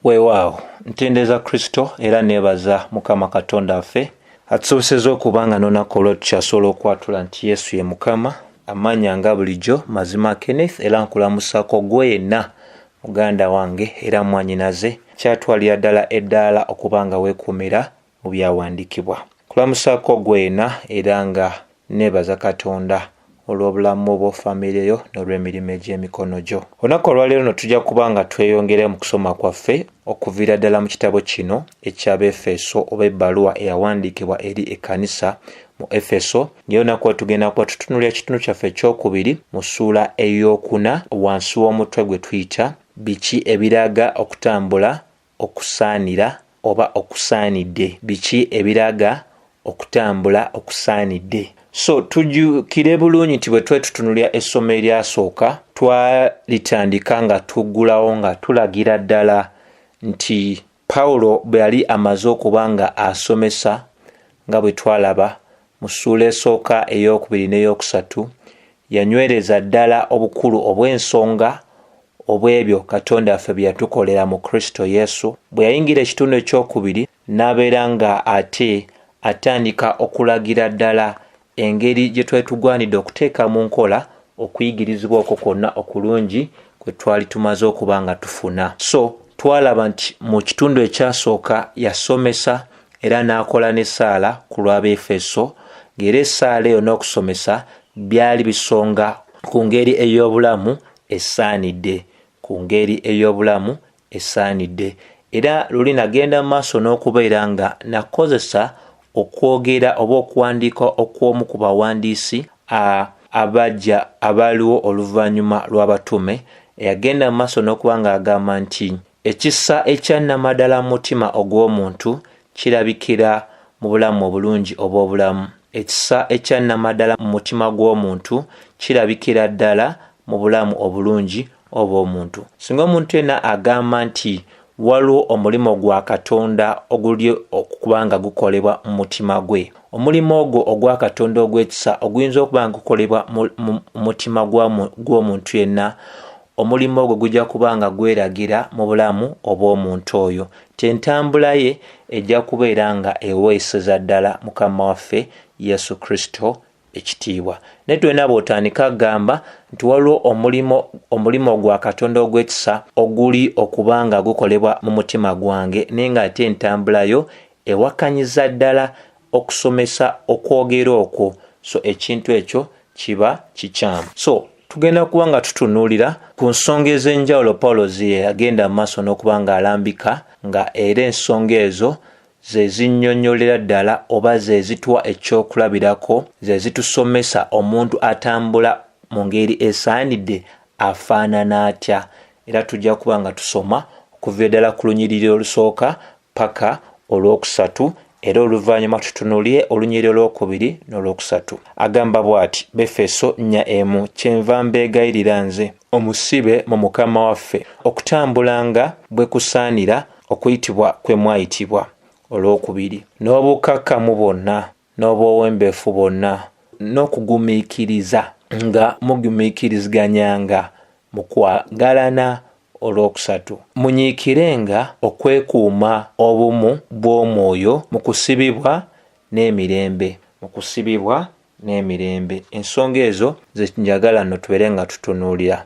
Weewaawo ntendeza Kristo era neebaza Mukama Katonda waffe atusobozesezza okuba nga n'olunaku olwo tukyasobola okwatula nti Yesu ye Mukama. Amannya nga bulijjo Mazima Kenneth era nkulamusako gwe yenna muganda wange era mwannyinaze kyatwalira ddala eddaala okuba nga weekuumira mu byawandiikibwa. Nkulamusako gwe yenna era nga neebaza Katonda olw'obulamu bwo, famire yo n'olw'emirimu egy'emikono gyo. Olunaku olwaleero no tujja kuba nga tweyongera mu kusoma kwaffe okuviira ddala mu kitabo kino eky'Abefeso oba ebbaluwa eyawandiikibwa eri ekkanisa mu Efeso. Ng'olunaku tugenda kuba tutunuulira ekitundu kyaffe ekyokubiri mu ssuula ey'okuna wansi w'omutwe gwe tuyita biki ebiraga okutambula okusaanira oba okusaanidde. Biki ebiraga okutambula okusaanidde. So tujjukire bulungi nti bwe twetutunulira essomo eryasooka twalitandika nga tuggulawo nga tulagira ddala nti Pawulo bwe yali amaze okuba nga asomesa nga bwe twalaba mu ssuula esooka ey'okubiri n'ey'okusatu, yanywereza ddala obukulu obw'ensonga obw'ebyo Katonda waffe bye yatukolera mu Kristo Yesu. Bwe yayingira ekitundu ekyokubiri n'abeera nga ate atandika okulagira ddala engeri gye twali tugwanidde okuteeka mu nkola okuyigirizibwa okwo kwonna okulungi kwe twali tumaze okuba nga tufuna. So twalaba nti mu kitundu ekyasooka yasomesa era n'akola n'essaala ku lw'Abefeso, ng'era essaala eyo n'okusomesa byali bisonga ku ngeri ey'obulamu esaanidde, ku ngeri ey'obulamu esaanidde. Era luli nagenda mu maaso n'okubeera nga nakozesa okwogera oba okuwandiika okw'omu ku bawandiisi abajja abaliwo oluvannyuma lw'abatume, eyagenda mu maaso n'okuba nga agamba nti ekisa ekyannamadala mu mutima ogw'omuntu kirabikira mu bulamu obulungi oba obulamu. Ekisa ekyannamadala mu mutima gw'omuntu kirabikira ddala mu bulamu obulungi oba omuntu. Singa omuntu yenna agamba nti waliwo omulimu gwa Katonda oguli okuba nga gukolebwa mu mutima gwe, omulimu ogwo ogwa Katonda ogw'ekisa oguyinza okuba nga gukolebwa mu mutima gw'omuntu yenna, omulimu ogwo gujja kuba nga gweragira mu bulamu obw'omuntu oyo. Entambula ye ejja kubeera nga eweeseza ddala Mukama waffe Yesu Kristo ekitiibwa. Naye twena bw'otandika kugamba nti waliwo omulimu gwa Katonda ogw'ekisa oguli okuba nga gukolebwa mu mutima gwange, naye ng'ate entambula yo ewakanyiza ddala okusomesa okwogera okwo, so ekintu ekyo kiba kikyamu. So tugenda kuba nga tutunuulira ku nsonga ez'enjawulo Pawulo ze yagenda mu maaso n'okuba nga alambika, nga era ensonga ezo ze zinnyonnyolera ddala oba ze zituwa ekyokulabirako, ze zitusomesa omuntu atambula mu ngeri esaanidde afaanana atya. Era tujja kuba nga tusoma okuva ddala ku lunyiriri olusooka paka olwokusatu, era oluvannyuma tutunuulire olunyiriri olwokubiri n'olwokusatu. Agamba bw'ati, Befeso 4:1, kyenva mbeegayirira nze omusibe mu Mukama waffe okutambulanga bwe kusaanira okuyitibwa kwe mwayitibwa. Olwokubiri, n'obukakkamu bwonna n'obw'obwembeefu bwonna n'okugumiikiriza nga mugumiikiriziganyanga mu kwagalana. Olwokusatu, munyiikirenga okwekuuma obumu bw'omwoyo mu kusibibwa n'emirembe. Mu kusibibwa n'emirembe. Ensonga ezo ze njagala nno tubeere nga tutunuulira.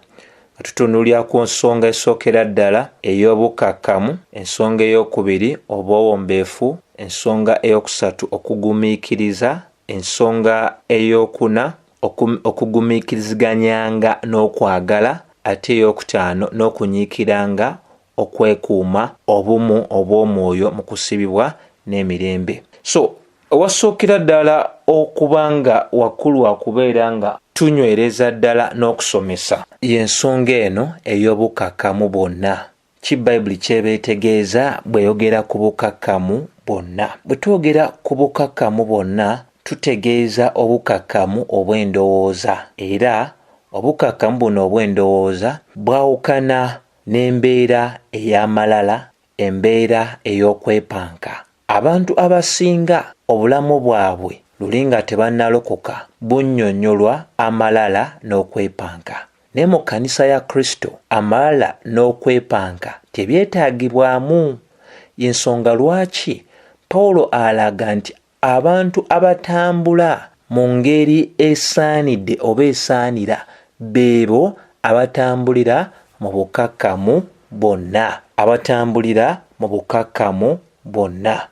Tutunuulira ku nsonga esookera ddala ey'obukakkamu, ensonga ey'okubiri obw'obwombeefu, ensonga ey'okusatu okugumiikiriza, ensonga ey'okuna okugumiikiriziganyanga n'okwagala, ate ey'okutaano n'okunyiikiranga okwekuuma obumu obw'omwoyo mu kusibibwa n'emirembe. So ewasookera ddala okuba nga wakkulu wa kubeera nga tunywereza ddala n'okusomesa y'ensonga eno ey'obukakkamu bwonna. Ki Bayibuli kyebeetegeeza bw'eyogera ku bukakkamu bwonna? Bwe twogera ku bukakkamu bwonna tutegeeza obukakkamu obw'endowooza, era obukakkamu buno obw'endowooza bwawukana n'embeera ey'amalala, embeera ey'okwepanka. Abantu abasinga obulamu bwabwe luli nga tebannalokoka bunnyonnyolwa amalala n'okwepanka. Naye mu kkanisa ya Kristo amalala n'okwepanka tebyetaagibwamu. Ensonga lwaki Pawulo alaga nti abantu abatambula mu ngeri esaanidde oba esaanira beebo abatambulira mu bukakkamu bonna. Abatambulira mu bukakkamu bonna.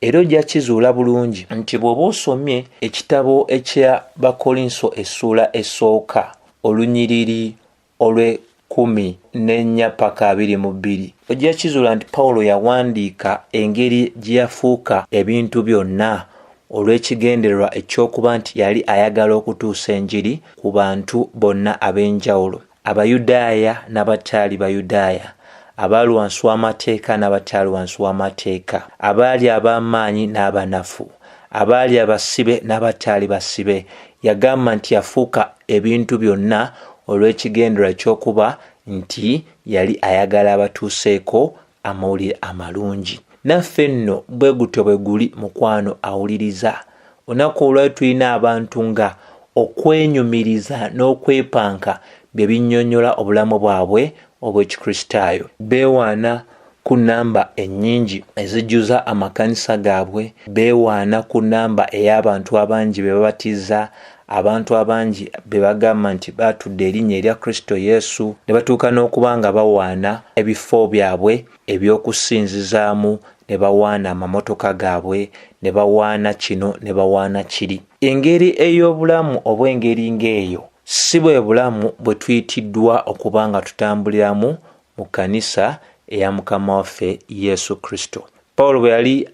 Era ojja kizuula bulungi nti bw'oba osomye ekitabo ekya Bakolinso essuula esooka olunyiriri olw'14 paka 22 ojja kizuula nti Pawulo yawandiika engeri gye yafuuka ebintu byonna olw'ekigendererwa eky'okuba nti yali ayagala okutuusa enjiri ku bantu bonna ab'enjawulo, Abayudaaya n'abataali Bayudaaya, abaali wansi w'amateeka n'abataali wansi w'amateeka, abaali ab'amaanyi n'abanafu, abaali abasibe n'abataali basibe. Yagamba nti yafuuka ebintu byonna olw'ekigendererwa eky'okuba nti yali ayagala abatuuseeko amawulire amalungi. Naffe nno bwe gutyo bwe guli mukwano awuliriza. Olunaku olwali tulina abantu nga okwenyumiriza n'okwepanka bye binnyonnyola obulamu bwabwe obw'Ekikristaayo. Beewaana ku nnamba ennyingi ezijjuza amakanisa gaabwe, beewaana ku nnamba ey'abantu abangi be babatiza, abantu abangi be bagamba nti baatudde erinnya erya Kristo Yesu, ne batuuka n'okuba nga bawaana ebifo byabwe eby'okusinzizaamu, ne bawaana amamotoka gaabwe, ne bawaana kino ne bawaana kiri. Engeri ey'obulamu obw'engeri ng'eyo si bwe bulamu bwe tuyitiddwa okuba nga tutambuliramu mu kkanisa eya Mukama waffe Yesu Kristo. Pawulo bwe yali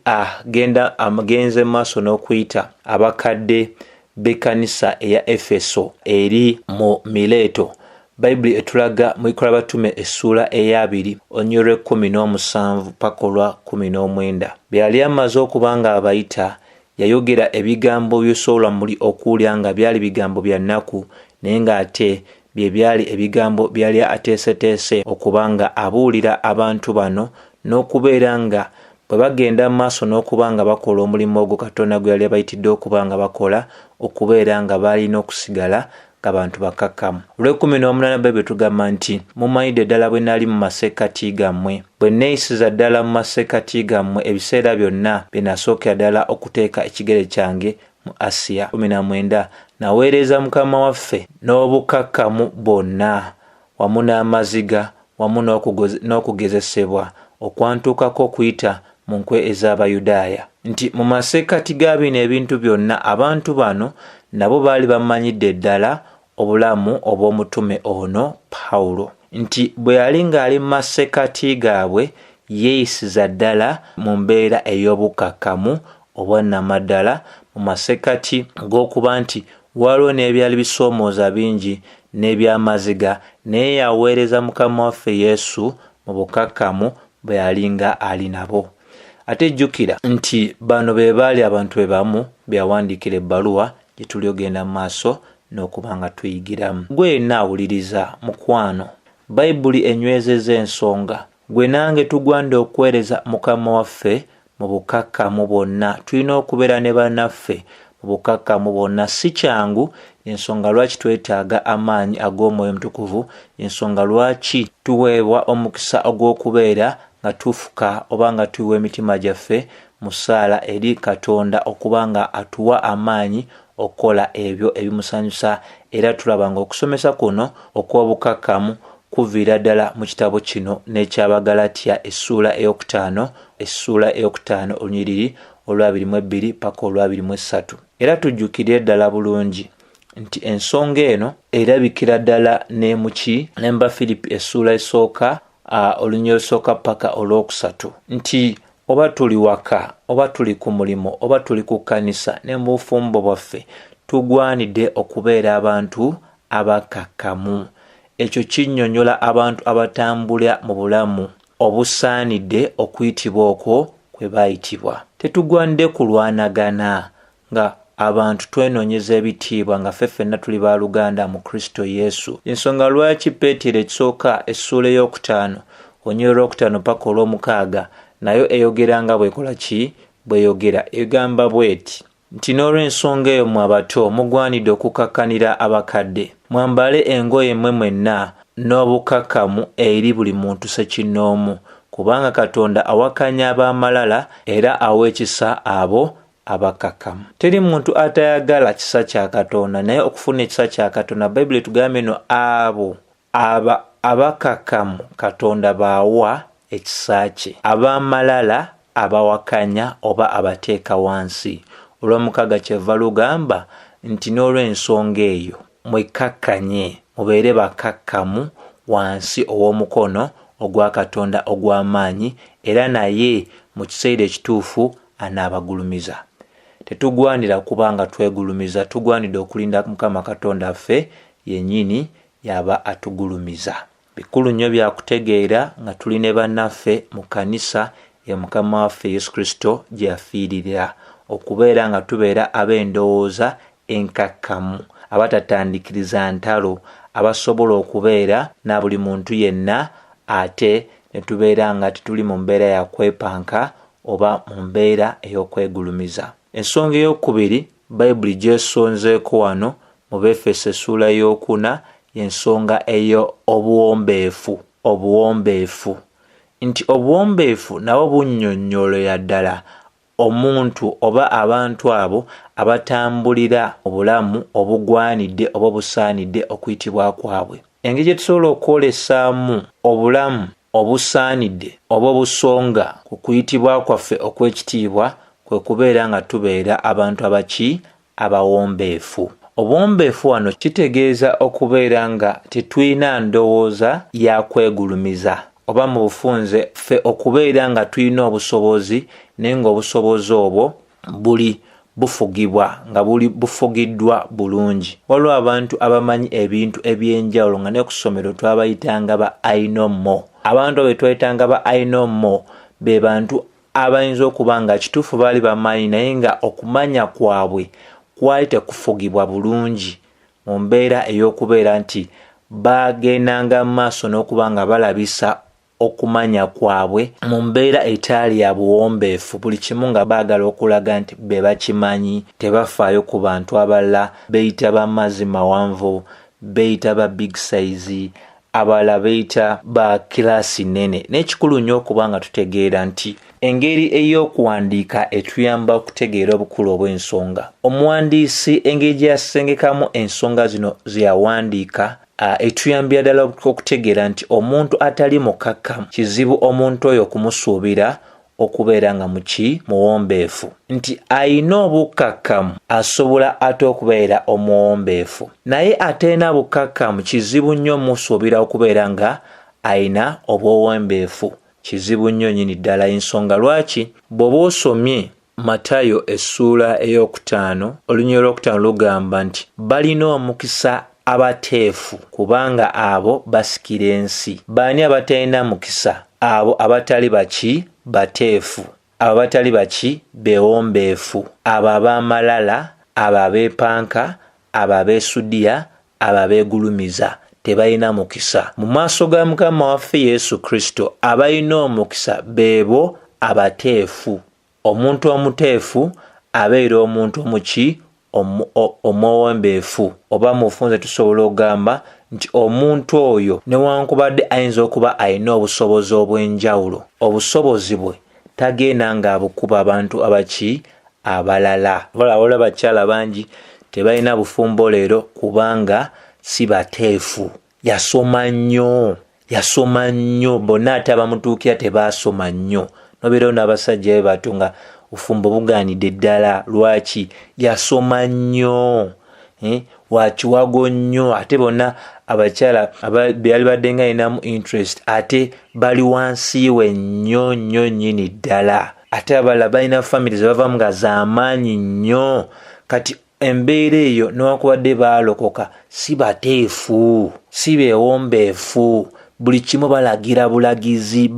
agenze mu maaso n'okuyita abakadde b'ekkanisa eya Efeso eri mu Mileeto, Bayibuli etulaga mu Bikola Batume essuula eya 2 onyolwe 17 paka olwa 19. Bwe yali amaze okuba nga abayita, yayogera ebigambo by'osobola muli okuwulira nga byali bigambo bya nnaku, naye ng'ate bye byali ebigambo byali ateeseteese okuba nga abuulira abantu bano, n'okubeera nga bwe bagenda mu maaso n'okuba nga bakola omulimu ogwo Katonda gwe yali abayitidde okuba nga bakola, okubeera nga balina okusigala ng'abantu bakakkamu. Olw'18 Bayibuli tugamba nti mumanyidde ddala bwe nali mu masekkati gammwe, bwe neeyisiza ddala mu masekkati gammwe ebiseera byonna bye nasookera ddala okuteeka ekigere kyange mu Asiya. 19 Naweereza Mukama waffe n'obukakkamu bwonna, wamu n'amaziga, wamu n'okugezesebwa okwantuukako okuyita mu nkwe ez'Abayudaaya. Nti mu masekkati ga bino ebintu byonna abantu bano nabo baali bamanyidde ddala obulamu obw'omutume ono Pawulo. Nti bwe yali ng'ali mu masekkati gaabwe yeeyisiza ddala mu mbeera ey'obukakkamu obwannamaddala, mu masekkati g'okuba nti waliwo n'ebyali bisoomooza bingi n'ebyamaziga, naye yaweereza Mukama waffe Yesu mu bukakkamu bwe yali nga ali nabo. Ate jjukira nti bano be baali abantu be bamu byawandiikira ebbaluwa gye tuli ogenda mu maaso n'okuba nga tuyigiramu. Gwe naawuliriza mukwano, Bayibuli enywezeza ensonga. Gwe nange tugwande okuweereza Mukama waffe mu bukakkamu bwonna. Tulina okubeera ne bannaffe mu bukakkamu bwonna. Si kyangu, ensonga lwaki twetaaga amaanyi ag'Omwoyo Mutukuvu, ensonga lwaki tuweebwa omukisa ogw'okubeera nga tufuka oba nga tuyiwa emitima gyaffe mu ssaala eri Katonda okuba nga atuwa amaanyi okukola ebyo ebimusanyusa. Era tulaba nga okusomesa kuno okw'obukakkamu kuviira ddala mu kitabo kino n'eky'Abagalatiya essuula ey'okutaano olunyiriri olwa 22 paka olwa 23. Era tujjukire ddala bulungi nti ensonga eno erabikira ddala ne mu Bafilipi essuula esooka olunyiriri olusooka paka olwokusatu, nti oba tuli waka, oba tuli ku mulimu, oba tuli ku kkanisa, ne mu bufumbo bwaffe tugwanidde okubeera abantu abakakkamu. Ekyo kinnyonnyola abantu abatambula mu bulamu obusaanidde okuyitibwa okwo kwe baayitibwa. Tetugwanidde kulwanagana nga abantu twenoonyeza ebitiibwa nga ffenna tuli baaluganda mu Kristo Yesu. Ensonga lwaki Peetero ekisooka essuula ey'okutaano onyolwa olwokutaano paka olw'omukaaga nayo eyogera nga bw'ekola ki bw'eyogera, egamba bw'eti nti n'olw'ensonga eyo mmwe abato mugwanidde okukakkanira abakadde, mwambale engoye mmwe mwenna n'obukakkamu eri buli muntu ssekinnoomu, kubanga Katonda awakanya ab'amalala era awa ekisa abo abakakamu. Teri muntu atayagala kisa kya Katonda, naye okufuna ekisa kya Katonda Bayibuli etugambye no abo abakakamu Katonda baawa ekisa kye, ab'amalala abawakanya oba abateeka wansi. Olw'omukaga kyeva lugamba nti n'olw'ensonga eyo mwekakkanye mubeere bakakkamu wansi ow'omukono ogwa Katonda ogw'amaanyi, era naye mu kiseera ekituufu anaabagulumiza. Tetugwanira kubanga twegulumiza, tugwanidde okulinda Mukama Katonda ffe yennyini yaba atugulumiza. Bikulu nnyo bya kutegeera nga tuli ne bannaffe mu kanisa ya Mukama waffe Yesu Kristo gye yafiirira, okubeera nga tubeera ab'endowooza enkakkamu, abatatandikiriza ntalo, abasobola okubeera na buli muntu yenna, ate ne tubeera nga tetuli mu mbeera ya kwepanka oba mu mbeera ey'okwegulumiza. Ensonga ey'okubiri Bayibuli gyesonzeeko wano mu Befeso essula y'okuna y'ensonga ey'obuwombeefu. Obuwombeefu nti obuwombeefu nabwo bunnyonnyolera ddala omuntu oba abantu abo abatambulira obulamu obugwanidde oba obusaanidde okuyitibwa kwabwe. Engeri gye tusobola okwolesaamu obulamu obusaanidde oba obusonga ku kuyitibwa kwaffe okw'ekitiibwa kwe kubeera nga tubeera abantu abaki abawombeefu. Obuwombeefu wano kitegeeza okubeera nga tetulina ndowooza ya kwegulumiza, oba mu bufunze ffe okubeera nga tulina obusobozi naye ng'obusobozi obwo buli bufugibwa nga buli bufugiddwa bulungi. Waliwo abantu abamanyi ebintu eby'enjawulo nga ne ku ssomero twabayitanga ba ainomo. Abantu be twayitanga ba ainomo be bantu abayinza okuba nga kituufu baali bamanyi naye nga okumanya kwabwe kwali tekufugibwa bulungi mu mbeera ey'okubeera nti bagendanga mu maaso n'okuba nga balabisa okumanya kwabwe mu mbeera etaali ya buwombeefu, buli kimu nga baagala okulaga nti be bakimanyi, tebafaayo ku bantu abalala, beeyita ba mazzi mawanvu, beeyita ba big size, abalala beeyita ba kirasi nnene. N'ekikulu nnyo okuba nga tutegeera nti engeri ey'okuwandiika etuyamba okutegeera obukulu obw'ensonga. Omuwandiisi engeri gye yasengekamu ensonga zino ze yawandiika etuyambira ddala okutegeera nti omuntu atali mukakkamu kizibu omuntu oyo okumusuubira okubeera nga muwombeefu, nti ayina obukakkamu asobola ate okubeera omuwombeefu, naye ateena bukakkamu kizibu nnyo omusuubira okubeera nga ayina obuwombeefu. Kizibu nnyo nyini ddala. Ensonga lwaki bw'oba osomye Matayo essula ey'okutaano olunyiriri olwokutaano lugamba nti balina omukisa abateefu kubanga abo basikira ensi. Baani abatalina mukisa? Abo abatali baki bateefu, abo abatali baki bewombeefu, abo ab'amalala, abo abeepanka, abo abeesudiya, abo abeegulumiza tebalina mukisa. Mu maaso ga Mukama waffe Yesu Kristo abalina omukisa beebo abateefu. Omuntu omuteefu abeera omuntu omuki omuwombeefu, oba mu bufunze tusobola okugamba nti omuntu oyo newankubadde ayinza okuba alina obusobozi obw'enjawulo, obusobozi bwe tagenda nga abukuba abantu abaki abalala. Waliwo abakyala bangi tebalina bufumbo leero kubanga si bateefu. Yasoma nnyo, bonna ate abamutuukira tebaasoma nnyo. Nobeerawo n'abasajja be batunga bufumbo bugaanidde ddala. Lwaki? Yasoma nnyo, wakiwago nnyo. Ate bonna abakyala byali badde nga alinamu interest ate bali wansi we nnyo nnyini ddala. Ate abalala balina family ze bavamu nga z'amaanyi nnyo. Kati embeera eyo newankubadde baalokoka si bateefu, si beewombeefu. Buli kimu balagira bulagizi,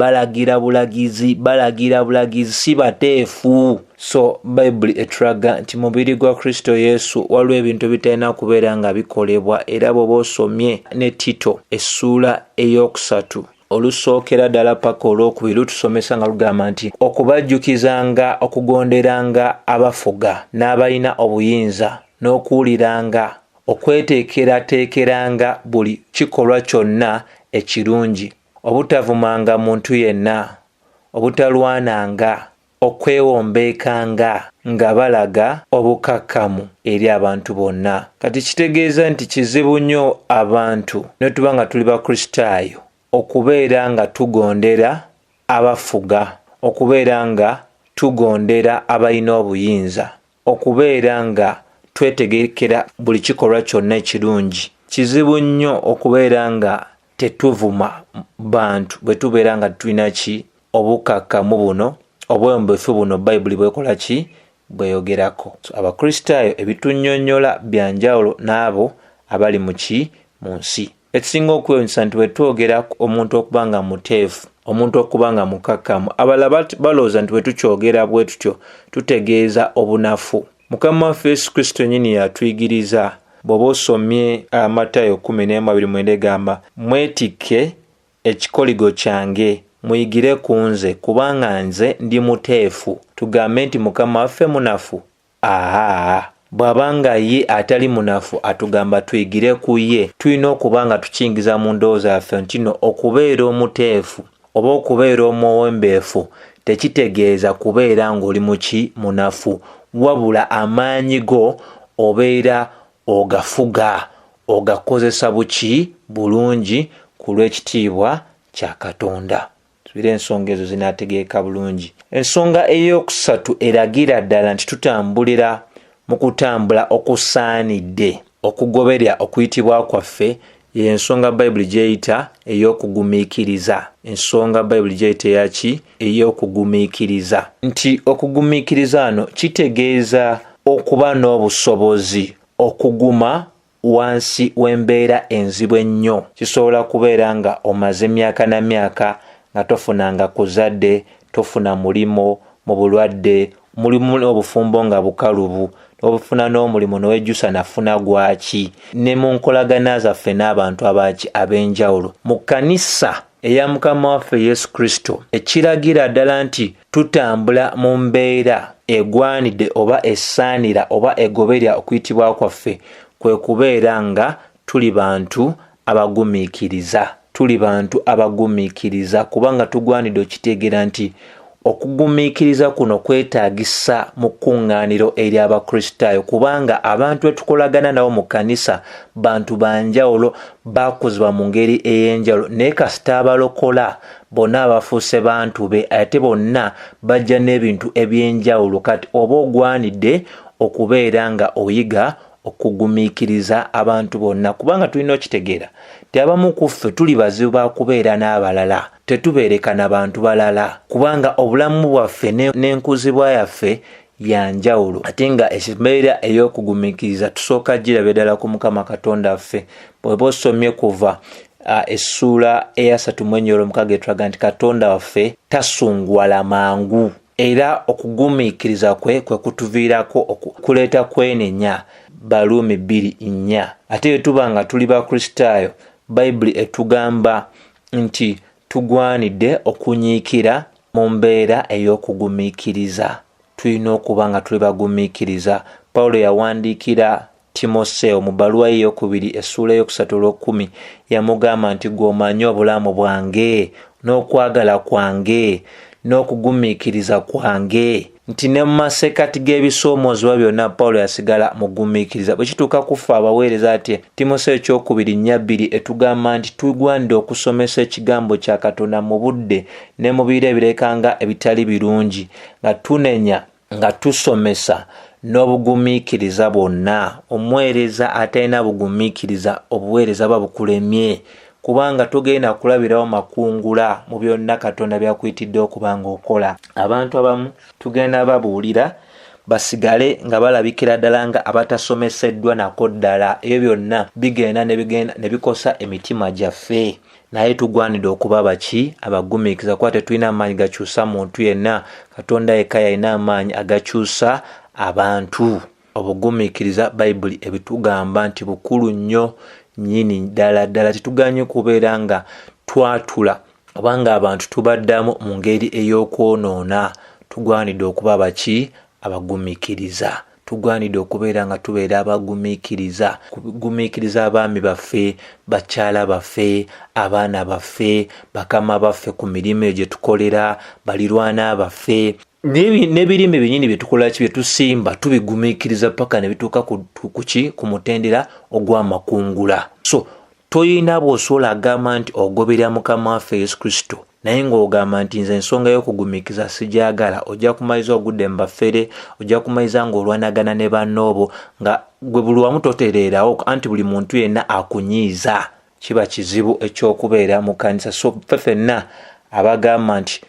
si bateefu. So Bayibuli etulaga nti mubiri gwa Kristo Yesu waliwo ebintu bitalina kubeera nga bikolebwa. Era bw'oba osomye ne Tito essula ey'okusatu olusookera ddala paka olwokubiri lutusomesa nga lugamba nti okubajjukizanga okugonderanga abafuga n'abalina obuyinza, n'okuwuliranga, okweteekerateekeranga buli kikolwa kyonna ekirungi, obutavumanga muntu yenna, obutalwananga, okwewombeekanga nga balaga obukakkamu eri abantu bonna. Kati kitegeeza nti kizibu nnyo abantu ne tuba nga tuli Bakristaayo okubeera nga tugondera abafuga, okubeera nga tugondera abalina obuyinza, okubeera nga twetegekera buli kikolwa kyonna ekirungi. Kizibu nnyo okubeera nga tetuvuma bantu bwe tubeera nga tulina obukakkamu buno, obweyombeefu buno Bayibuli bwekola bweyogerako. Abakristaayo ebitunnyonnyola bya njawulo n'abo abali mu nsi. Ekisinga okwewuunyisa nti bwe twogera omuntu okuba nga muteefu, omuntu okuba nga mukakkamu, abalala balowooza nti bwe tukyogera bwe tutyo tutegeeza obunafu. Mukama waffe Yesu Kristo nnyini yatuyigiriza. Bw'oba osomye Matayo 10:29 egamba, mwetikke ekikoligo kyange muyigire ku nze kubanga nze ndi muteefu. Tugambe nti Mukama waffe munafu? Bw'aba nga ye atali munafu atugamba tuyigire ku ye. Tulina okuba nga tukiyingiza mu ndowooza yaffe nti no okubeera omuteefu oba okubeera omuwombeefu tekitegeeza kubeera ng'oli munafu, wabula amaanyi go obeera ogafuga, ogakozesa bulungi ku lw'ekitiibwa kya Katonda. Tubire ensonga ezo zinaategeeka bulungi. Ensonga ey'okusatu eragira ddala nti tutambulira mu kutambula okusaanidde okugoberera okuyitibwa kwaffe, y'ensonga Bayibuli gy'eyita ey'okugumiikiriza. Ensonga Bayibuli gy'eyita ey'okugumiikiriza. Nti okugumiikiriza ano kitegeeza okuba n'obusobozi okuguma wansi w'embeera enzibu ennyo. Kisobola kubeera nga omaze emyaka na myaka nga tofunanga kuzadde, tofuna mulimo, mu bulwadde, mulimu obufumbo nga bukalubu, obufuna n'omulimu n'owejjusa nafuna gwaki, ne mu nkolagana zaffe n'abantu ab'enjawulo. Mu kkanisa eya Mukama waffe Yesu Kristo ekiragira ddala nti tutambula mu mbeera egwanidde oba essaanira oba egoberera okuyitibwa kwaffe kwe kubeera nga tuli bantu abagumiikiriza. Tuli bantu abagumiikiriza kubanga tugwanidde okitegeera nti okugumiikiriza kuno kwetaagisa mu kkuŋŋaaniro eri Abakristaayo, kubanga abantu etukolagana nabo mu kkanisa bantu banjawulo, baakuzibwa mu ngeri ey'enjawulo, naye kasita abalokola bonna abafuuse bantu be ate bonna bajja n'ebintu eby'enjawulo. Kati oba ogwanidde okubeera nga oyiga okugumiikiriza abantu bonna, kubanga tulina okitegeera ti abamu ku ffe tuli bazibu ba kubeera n'abalala, tetubeereka na bantu balala, kubanga obulamu bwaffe n'enkuzibwa yaffe yanjawulo. Ate nga embeera ey'okugumiikiriza tusooka girabye ddala ku Mukama Katonda waffe. Bw'oba osomye kuva essuula eya 3:6 etulaga nti Katonda waffe tasunguwala mangu, era okugumiikiriza kwe kutuviirako kuleeta kwenenya. Baluumi 2:4. Ate tuba nga tuli Bakristaayo, Bayibuli etugamba nti tugwanidde okunyiikira mu mbeera ey'okugumiikiriza. Tulina okuba nga tuli bagumiikiriza. Pawulo yawandiikira Timoseewo mu bbaluwa ye ey'okubiri essuula y'okusatu yamugamba nti gw'omanyi obulamu bwange n'okwagala kwange n'okugumiikiriza kwange, nti ne mu masekkati g'ebisoomoozebwa byonna Pawulo yasigala mugumiikiriza. Bwe kituuka kufa abaweereza ati Timoseewo 2:2 etugamba nti tugwanidde okusomesa ekigambo kya Katonda mu budde ne mu biro ebirekanga ebitali birungi, nga tunenya nga tusomesa n'obugumiikiriza bwonna. Omuweereza atalina bugumiikiriza obuweereza babukulemye, kubanga togenda kulabirawo makungula mu byonna Katonda byakuyitidde okuba ng'okola. Abantu abamu tugenda babuulira basigale nga balabikira ddala nga abatasomeseddwa nako ddala. Ebyo byonna bigenda ne bikosa emitima gyaffe. Naye tugwanidde okuba abagumiikiriza, kuba tetulina amaanyi gakyusa muntu yenna. Katonda yekka yalina amaanyi agakyusa abantu. Obugumiikiriza Bayibuli ebitugamba nti bukulu nnyo nnyini ddala tetuganye kubeera nga twatula obanga abantu tubaddamu mu ngeri ey'okwonoona. Tugwanidde okuba abagumiikiriza. tugwanidde okubeera nga tubeera abagumiikiriza, kugumiikiriza abaami baffe, bakyala baffe, abaana baffe, bakama baffe ku mirimu egyo gye tukolera, balirwana baffe, n'ebirime byennyini bye tukola bye tusimba tubigumiikiriza paka ne bituuka ku mutendera ogw'amakungula. So toyina bw'osobola agamba nti ogoberera mukama waffe Yesu Kristo naye ng'ogamba nti nze ensonga y'okugumiikiriza sigyagala, ojja kumaliza ogudde mu bafere, ojja kumaliza ng'olwanagana ne bannoobo nga gwe buli wamu totereerawo anti buli muntu yenna akunyiiza. Kiba kizibu eky'okubeera mu kkanisa. So ffe ffenna abagamba nti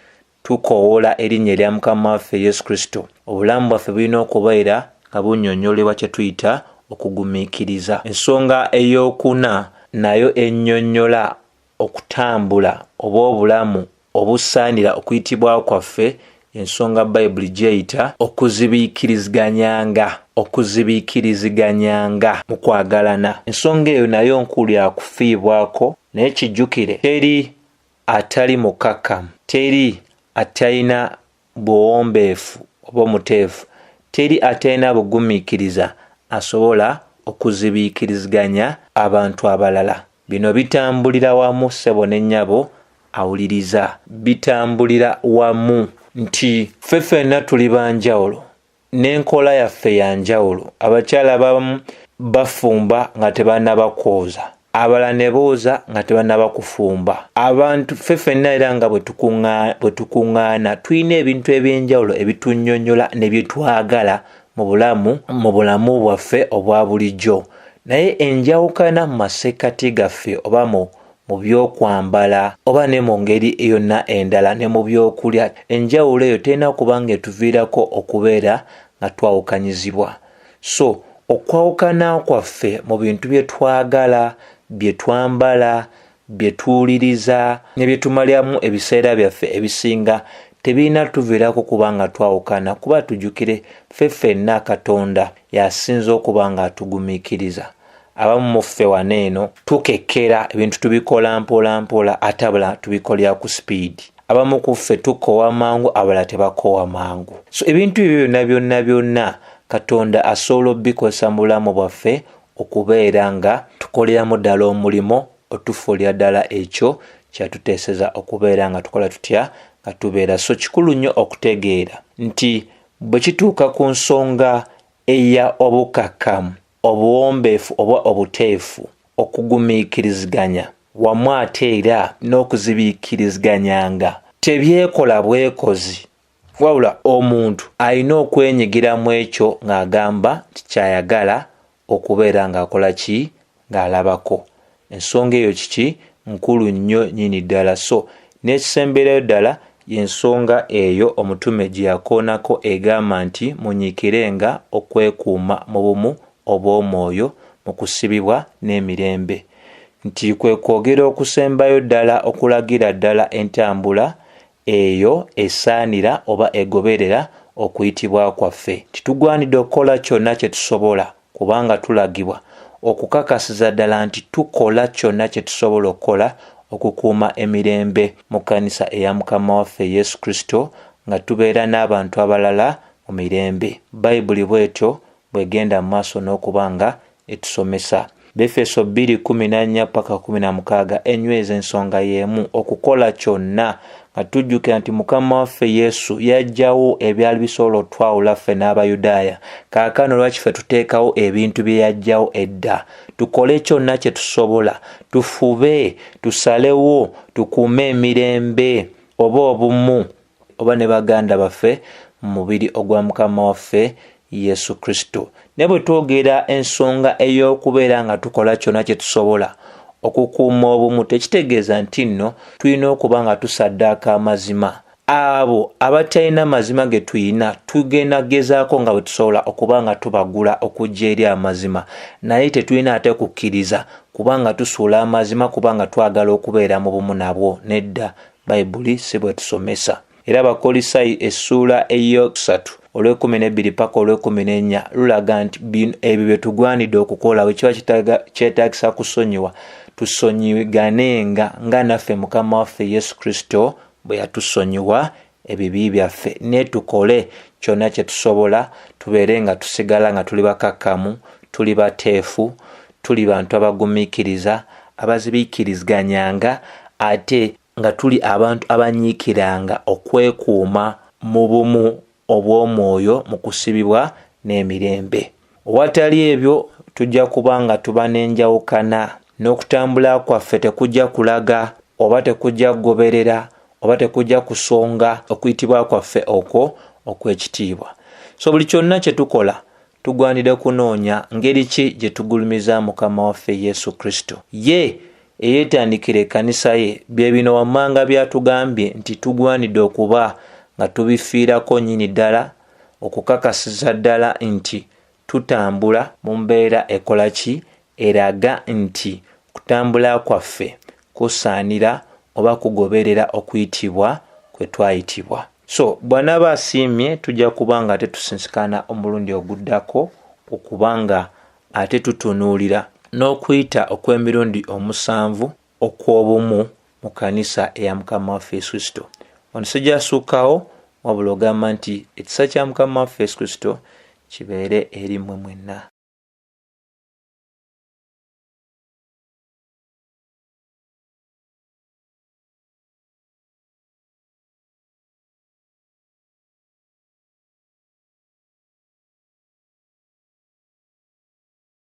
tukoowoola erinnya erya mukama waffe Yesu Kristo, obulamu bwaffe bulina okubeera nga bunnyonnyolebwa kye tuyita okugumiikiriza. Ensonga ey'okuna nayo ennyonnyola okutambula oba obulamu obusaanira okuyitibwa kwaffe, ensonga Bayibuli gyeyita okuzibiikiriziganyanga mu kwagalana. Ensonga eyo nayo nkulu ya kufiibwako, naye kijjukire teri atali mukkakkamu, teri atalina buwombeefu oba omuteefu, teri atalina bugumiikiriza asobola okuzibiikiriziganya abantu abalala. Bino bitambulira wamu ssebo ne nnyabo awuliriza, bitambulira wamu nti ffe ffenna tuli banjawulo n'enkola yaffe ya njawulo. Abakyala abamu bafumba nga tebannaba kwoza, abalala ne booza nga tebannaba kufumba. Abantu ffe ffenna era nga bwe tukuŋŋaana tulina ebintu eby'enjawulo ebitunnyonnyola ne bye twagala mu bulamu bwaffe obwa bulijjo. Naye enjawukana mu masekkati gaffe oba mu byokwambala oba ne mu ngeri yonna endala ne mu byokulya, enjawulo eyo terina kuba nga etuviirako okubeera nga twawukanyizibwa. So okwawukana kwaffe mu bintu bye twagala, bye twambala, bye tuwuliriza ne bye tumaliramu ebiseera byaffe ebisinga tebirina tuviirako kuba nga twawukana, kuba tujjukire ffe ffenna Katonda yasinza okuba nga atugumiikiriza. Abamu mu ffe wano eno tukekkera ebintu tubikola mpola mpola ate abalala tubikolera ku sipiidi. Abamu ku ffe tukoowa mangu, abalala tebakoowa mangu. So ebintu ebyo byonna Katonda asobola obikozesa mu bulamu bwaffe okubeera nga tukoleramu ddala omulimo otufuulira ddala ekyo kyatuteeseza okubeera nga tukola tutya nga tubeera. So kikulu nnyo okutegeera nti bwe kituuka ku nsonga eya obukakkamu, obuwombeefu oba obuteefu, okugumiikiriziganya wamu ate era n'okuzibiikiriziganyanga tebyekola bwekozi, wabula omuntu alina okwenyigira mu ekyo ng'agamba nti kyayagala okubeera ng'akola ki, ng'alabako. Ensonga eyo kiki nkulu nnyo nnyini ddala. So n'ekisemberayo ddala y'ensonga eyo omutume gye yakoonako egamba nti munyiikirenga okwekuuma mu bumu obw'omwoyo mu kusibibwa n'emirembe, nti kwe kwogera okusembayo ddala okulagira ddala entambula eyo esaanira oba egoberera okuyitibwa kwaffe. Titugwanidde okukola kyonna kye tusobola kubanga tulagibwa okukakasiza ddala nti tukola kyonna kye tusobola okukola okukuuma emirembe mu kkanisa eya mukama waffe Yesu Kristo nga tubeera n'abantu abalala mu mirembe. Bayibuli bw'etyo bwegenda mu maaso n'okuba nga etusomesa. Befeso 2:14-16 enyweza ensonga y'emu, okukola kyonna nga tujjukira nti mukama waffe Yesu yajjawo ebyali bisobola otwawula ffe n'Abayudaaya. Kaakano lwaki ffe tuteekawo ebintu bye yajjawo edda? Tukole kyonna kye tusobola, tufube, tusalewo, tukuume emirembe oba obumu oba ne baganda baffe mu mubiri ogwa mukama waffe Yesu Kristo. Ne bwe twogera ensonga ey'okubeera nga tukola kyonna kye tusobola okukuuma obumu, tekitegeeza nti nno tulina okuba nga tusaddaaka amazima. Abo abatalina mazima ge tuyina tugenda gezaako nga bwe tusobola okuba nga tubagula okujja eri amazima, naye tetulina ate kukkiriza kubanga tusuula amazima kubanga twagala okubeera mu bumu nabwo. Nedda, Bayibuli si bwe tusomesa. Era Abakolosaayi essuula eyokusatu 12-14 lulaga nti ebyo bye tugwanidde okukola bwe kiba kyetaagisa kusonyiwa, tusonyiganenga nga naffe mukama waffe Yesu Kristo bwe yatusonyiwa ebibi byaffe ne tukole kyonna kye tusobola tubeere nga tusigala nga tuli bakakkamu, tuli bateefu, tuli bantu abagumiikiriza, abazibiikiriziganyanga, ate nga tuli abantu abanyiikiranga okwekuuma mu bumu obw'omwoyo mu kusibibwa n'emirembe. Owatali ebyo tujja kuba nga tuba n'enjawukana, n'okutambula kwaffe tekujja kulaga oba tekujja kugoberera oba tekujja kusonga okuyitibwa kwaffe okwo okw'ekitiibwa. So buli kyonna kye tukola tugwanire kunoonya ngeri ki gye tugulumiza Mukama waffe Yesu Kristo. Ye eyeetandikira ekkanisa ye bye bino wammanga byatugambye nti tugwanidde okuba nga tubifiirako nnyini ddala, okukakasiza ddala nti tutambula mu mbeera ekola ki, eraga nti kutambula kwaffe kusaanira oba kugoberera okuyitibwa kwe twayitibwa. So bw'anaaba asiimye tujja kuba nga ate tusinsikana omulundi oguddako okubanga ate tutunuulira n'okuyita okw'emirundi 7 okw'obumu mu kkanisa eya Mukama waffe Yesu Kristo. Ono sijjasukkawo wabula ogamba nti ekisa kya Mukama waffe Yesu Kristo kibeere eri mmwe mwenna.